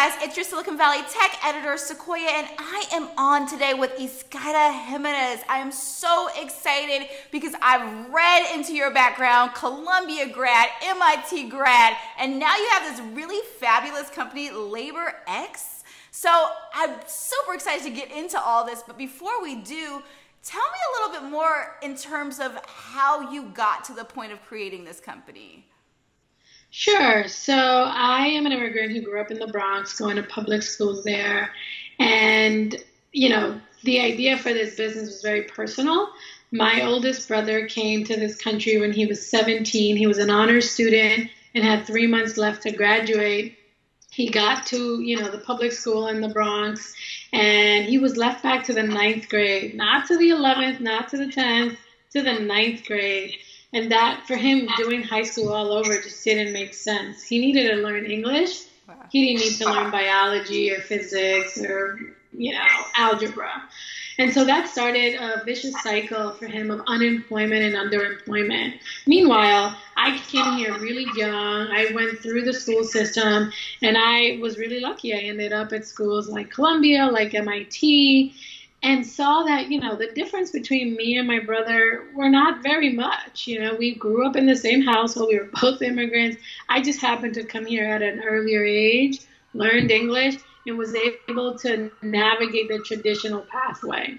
guys, it's your Silicon Valley tech editor, Sequoia, and I am on today with Yscaira Jimenez. I am so excited because I've read into your background, Columbia grad, MIT grad, and now you have this really fabulous company, LaborX. So I'm super excited to get into all this, but before we do, tell me a little bit more in terms of how you got to the point of creating this company. Sure. So I am an immigrant who grew up in the Bronx, going to public schools there. And, the idea for this business was very personal. My oldest brother came to this country when he was 17. He was an honors student and had 3 months left to graduate. He got to, the public school in the Bronx, and he was left back to the 9th grade, not to the 11th, not to the 10th, to the 9th grade. And that, for him, doing high school all over just didn't make sense. He needed to learn English. Wow. He didn't need to learn biology or physics or, algebra. And so that started a vicious cycle for him of unemployment and underemployment. Meanwhile, I came here really young. I went through the school system, and I was really lucky. I ended up at schools like Columbia, like MIT, and saw that, the difference between me and my brother were not very much. We grew up in the same household. We were both immigrants. I just happened to come here at an earlier age, learned English, and was able to navigate the traditional pathway.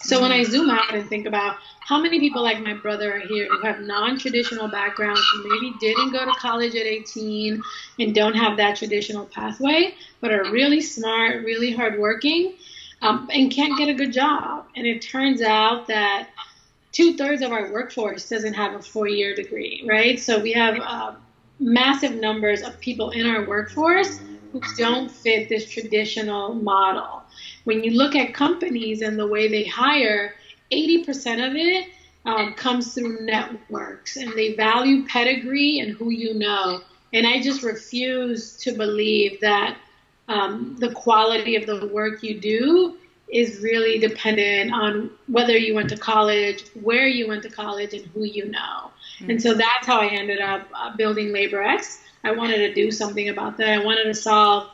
So when I zoom out and think about how many people like my brother are here who have non-traditional backgrounds, who maybe didn't go to college at 18 and don't have that traditional pathway, but are really smart, really hardworking, and can't get a good job. And it turns out that 2/3 of our workforce doesn't have a 4-year degree, right? So we have massive numbers of people in our workforce who don't fit this traditional model. When you look at companies and the way they hire, 80% of it comes through networks, and they value pedigree and who you know. And I just refuse to believe that the quality of the work you do is really dependent on whether you went to college, where you went to college, and who you know. Mm-hmm. And so that's how I ended up building LaborX. I wanted to do something about that. I wanted to solve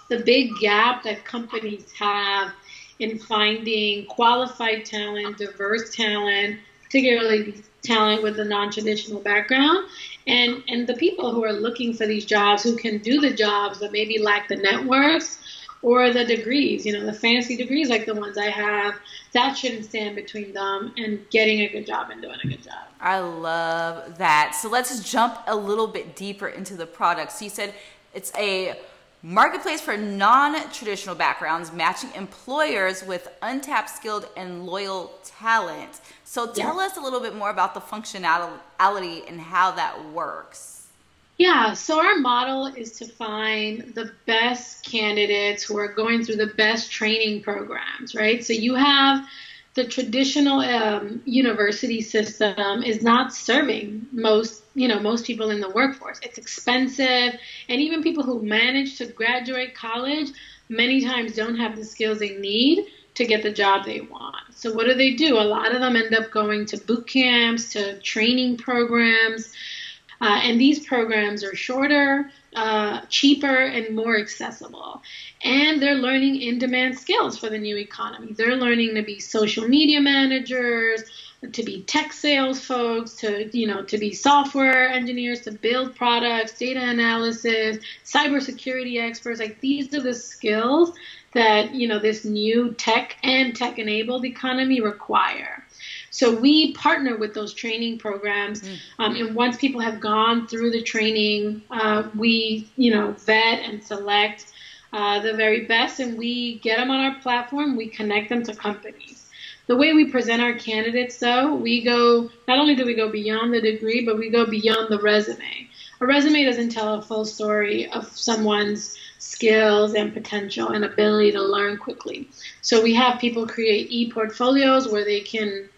the big gap that companies have in finding qualified talent, diverse talent, particularly talent with a non-traditional background, and the people who are looking for these jobs, who can do the jobs but maybe lack the networks or the degrees, the fancy degrees like the ones I have. That shouldn't stand between them and getting a good job and doing a good job. I love that. So let's jump a little bit deeper into the product. So you said it's a marketplace for non-traditional backgrounds, matching employers with untapped, skilled, and loyal talent. So tell us a little bit more about the functionality and how that works. Yeah, so our model is to find the best candidates who are going through the best training programs, right? So you have the traditional university system is not serving most people in the workforce. It's expensive, and even people who manage to graduate college many times don't have the skills they need to get the job they want. So what do? A lot of them end up going to boot camps, to training programs, and these programs are shorter, cheaper, and more accessible. And they're learning in-demand skills for the new economy. They're learning to be social media managers, to be tech sales folks, to be software engineers, to build products, data analysis, cybersecurity experts. Like, these are the skills that, this new tech and tech-enabled economy require. So we partner with those training programs, and once people have gone through the training, we, vet and select the very best, and we get them on our platform. We connect them to companies. The way we present our candidates, though, not only do we go beyond the degree, but we go beyond the resume. A resume doesn't tell a full story of someone's skills and potential and ability to learn quickly. So we have people create e-portfolios where they can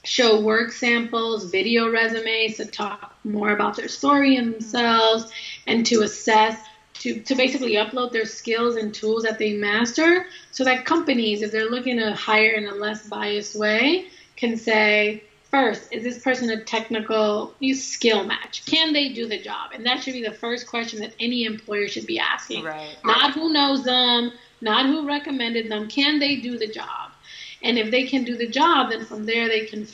show work samples, video resumes to talk more about their story and themselves, and to assess, to basically upload their skills and tools that they master, so that companies, if they're looking to hire in a less biased way, can say, first, is this person a technical skill match? Can they do the job? And that should be the first question that any employer should be asking. Right. Not who knows them, not who recommended them. Can they do the job? And if they can do the job, then from there they can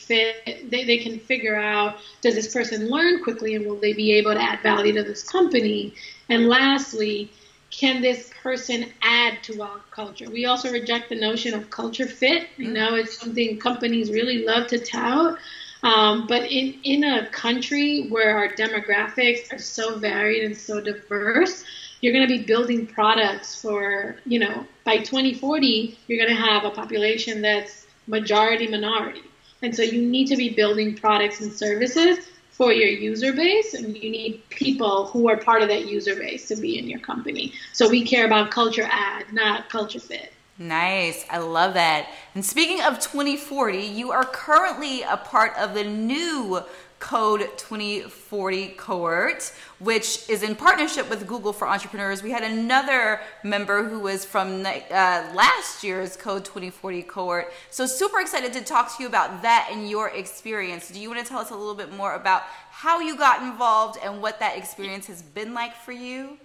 figure out, does this person learn quickly and will they be able to add value to this company? And lastly, can this person add to our culture? We also reject the notion of culture fit. You know, it's something companies really love to tout. But in a country where our demographics are so varied and so diverse, you're going to be building products for, you know, by 2040, you're going to have a population that's majority minority. And so you need to be building products and services for your user base, and you need people who are part of that user base to be in your company. So we care about culture add, not culture fit. Nice. I love that. And speaking of 2040, you are currently a part of the new Code 2040 cohort, which is in partnership with Google for Entrepreneurs. We had another member who was from last year's Code 2040 cohort. So super excited to talk to you about that and your experience. Do you want to tell us a little bit more about how you got involved and what that experience has been like for you?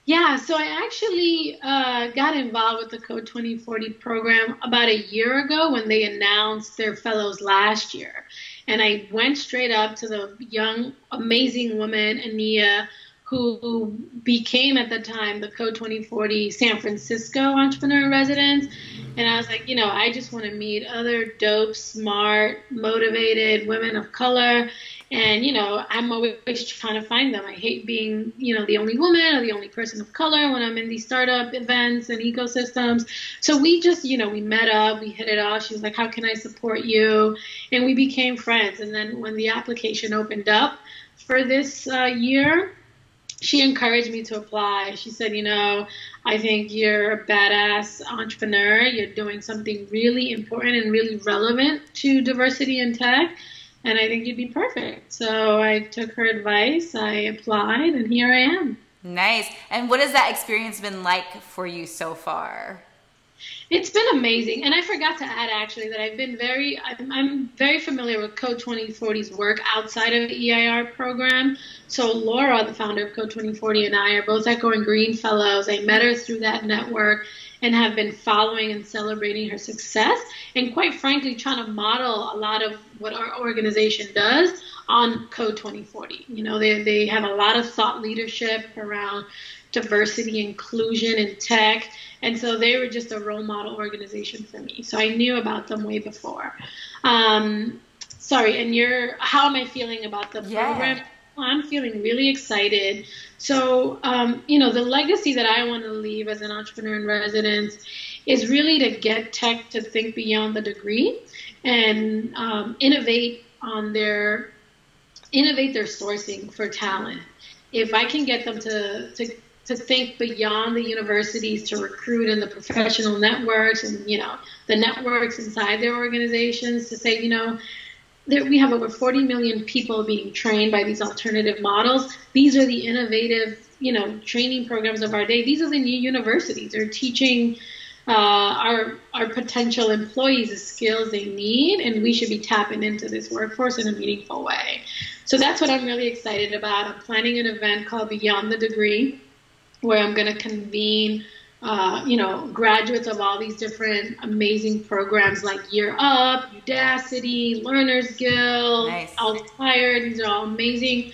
Yeah, so I actually got involved with the Code 2040 program about a year ago when they announced their fellows last year. And I went straight up to the young, amazing woman, Ania, who became at the time the Code 2040 San Francisco entrepreneur in residence. And I was like, you know, I just want to meet other dope, smart, motivated women of color. And, you know, I'm always trying to find them. I hate being, you know, the only woman or the only person of color when I'm in these startup events and ecosystems. So we just, you know, we met up, we hit it off. She was like, how can I support you? And we became friends. And then when the application opened up for this year, she encouraged me to apply. She said, you know, I think you're a badass entrepreneur. You're doing something really important and really relevant to diversity in tech. And I think you'd be perfect. So I took her advice, I applied, and here I am. Nice. And what has that experience been like for you so far? It's been amazing. And I forgot to add, actually, that I'm very familiar with Code 2040's work outside of the EIR program. So Laura, the founder of Code 2040, and I are both at Going Green Fellows. I met her through that network and have been following and celebrating her success, and quite frankly, trying to model a lot of what our organization does on Code 2040. You know, they have a lot of thought leadership around diversity, inclusion in tech, and so they were just a role model organization for me. So I knew about them way before. Sorry, and how am I feeling about the program? I'm feeling really excited. So, you know, the legacy that I want to leave as an entrepreneur in residence is really to get tech to think beyond the degree and innovate their sourcing for talent. If I can get them to think beyond the universities, to recruit in the professional networks and, you know, the networks inside their organizations, to say, you know, we have over 40 million people being trained by these alternative models. These are the innovative, you know, training programs of our day. These are the new universities. They're teaching our potential employees the skills they need, and we should be tapping into this workforce in a meaningful way. So that's what I'm really excited about. I'm planning an event called Beyond the Degree, where I'm going to convene you know, graduates of all these different amazing programs like Year Up, Udacity, Learner's Guild, Nice. Altair. These are all amazing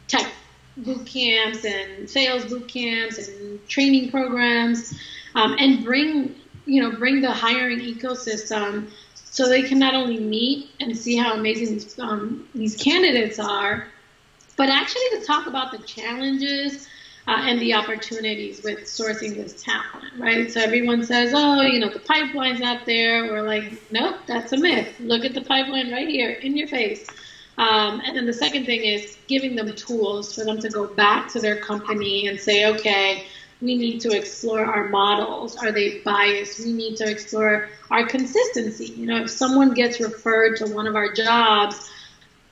tech boot camps and sales boot camps and training programs, and bring the hiring ecosystem so they can not only meet and see how amazing these candidates are, but actually to talk about the challenges and the opportunities with sourcing this talent, right? So everyone says, oh, you know, the pipeline's not there. We're like, nope, that's a myth. Look at the pipeline right here in your face. And then the second thing is giving them tools for them to go back to their company and say, okay, we need to explore our models. Are they biased? We need to explore our consistency. You know, if someone gets referred to one of our jobs,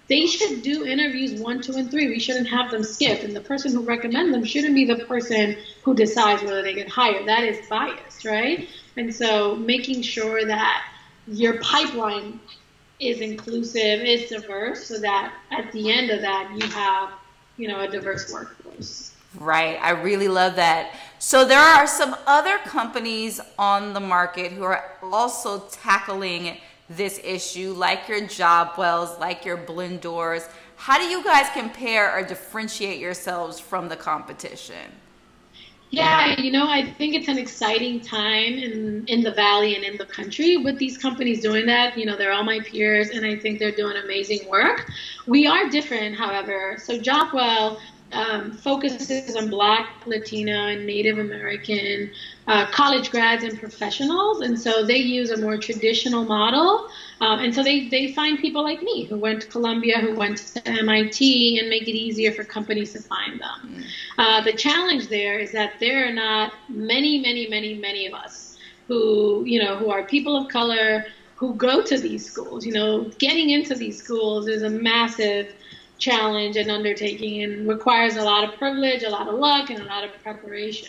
they should do interviews 1, 2, and 3. We shouldn't have them skip. And the person who recommends them shouldn't be the person who decides whether they get hired. That is biased, right? And so making sure that your pipeline is inclusive, is diverse, so that at the end of that, you have, a diverse workforce. Right. I really love that. So there are some other companies on the market who are also tackling this issue, like your Jobwells, like your Blendors. How do you guys compare or differentiate yourselves from the competition? Yeah, I think it's an exciting time in the Valley and in the country with these companies doing that. They're all my peers, and I think they're doing amazing work. We are different, however. So Jobwell focuses on Black, Latino, and Native American college grads and professionals, and so they use a more traditional model. And so they find people like me who went to Columbia, who went to MIT, and make it easier for companies to find them. The challenge there is that there are not many of us who are people of color who go to these schools. Getting into these schools is a massive challenge and undertaking and requires a lot of privilege, a lot of luck, and a lot of preparation.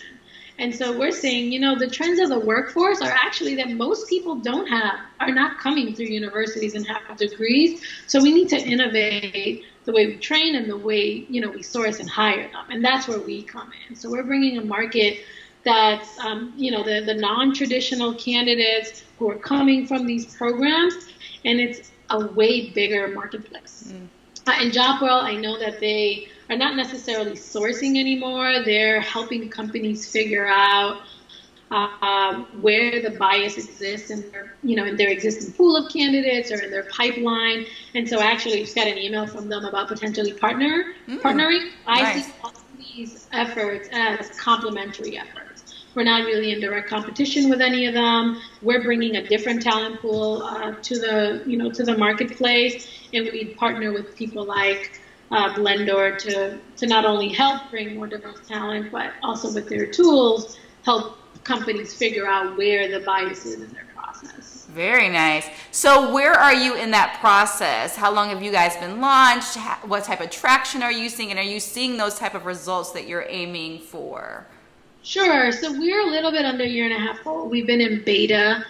And so we're seeing, the trends of the workforce are actually that most people are not coming through universities and have degrees. So we need to innovate the way we train and the way, we source and hire them. And that's where we come in. So we're bringing a market that's, the non-traditional candidates who are coming from these programs, and it's a way bigger marketplace. In Jobwell, I know that they are not necessarily sourcing anymore. They're helping companies figure out where the bias exists in their existing pool of candidates or in their pipeline. And so actually, I just got an email from them about potentially partnering. Nice. I see all of these efforts as complementary efforts. We're not really in direct competition with any of them. We're bringing a different talent pool to the marketplace, and we partner with people like Blendor to not only help bring more diverse talent, but also with their tools help companies figure out where the bias is in their process. Very nice. So where are you in that process? How long have you guys been launched? What type of traction are you seeing? And are you seeing those type of results that you're aiming for? Sure. So we're a little bit under a year and a half old. We've been in beta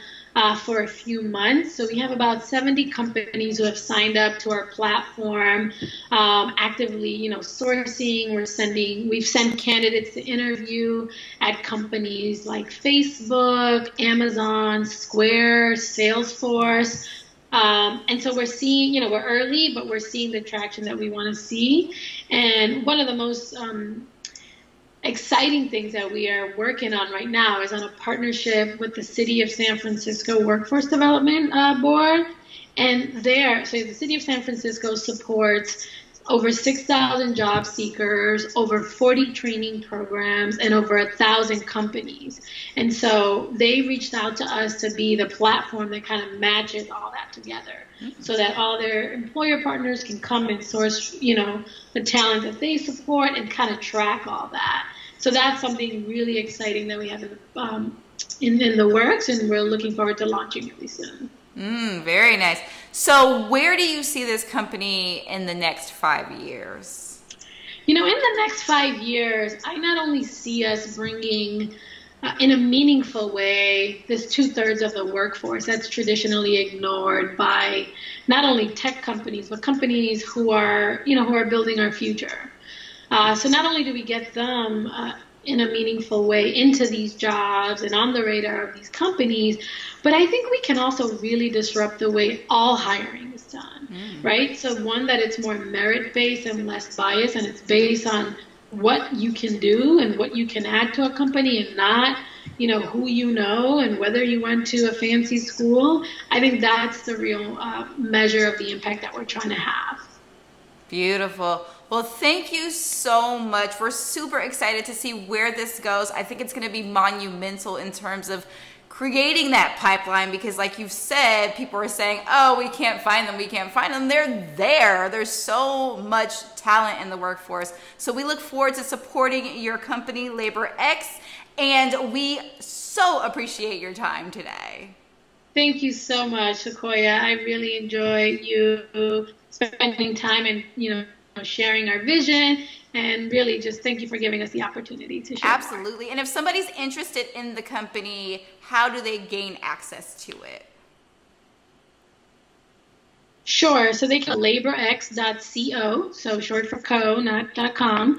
for a few months. So we have about 70 companies who have signed up to our platform, actively, sourcing. We've sent candidates to interview at companies like Facebook, Amazon, Square, Salesforce. And so we're seeing, we're early, but we're seeing the traction that we want to see. And one of the most exciting things that we are working on right now is on a partnership with the City of San Francisco Workforce Development Board. And so the City of San Francisco supports over 6,000 job seekers, over 40 training programs, and over 1,000 companies. And so they reached out to us to be the platform that kind of matches all that together, so that all their employer partners can come and source, the talent that they support and kind of track all that. So that's something really exciting that we have in the works, and we're looking forward to launching really soon. Very nice. So where do you see this company in the next 5 years? In the next 5 years, I not only see us bringing in a meaningful way this 2/3 of the workforce that's traditionally ignored by not only tech companies, but companies who are building our future. So not only do we get them in a meaningful way into these jobs and on the radar of these companies, but I think we can also really disrupt the way all hiring is done, right? So one, that it's more merit-based and less biased, and it's based on what you can do and what you can add to a company, and not, who and whether you went to a fancy school. I think that's the real measure of the impact that we're trying to have. Beautiful. Well, thank you so much. We're super excited to see where this goes. I think it's going to be monumental in terms of creating that pipeline, because like you've said, people are saying, oh, we can't find them. We can't find them. They're there. There's so much talent in the workforce. So we look forward to supporting your company, LaborX, and we so appreciate your time today. Thank you so much, Sequoia. I really enjoy you spending time and, sharing our vision, and really just thank you for giving us the opportunity to share. Absolutely. More. And if somebody's interested in the company, how do they gain access to it? Sure. So they can laborx.co, so short for co, not .com,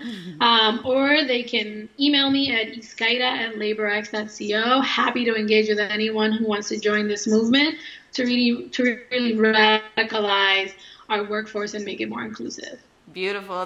or they can email me at yscaira@laborx.co. Happy to engage with anyone who wants to join this movement to really radicalize our workforce and make it more inclusive. Beautiful.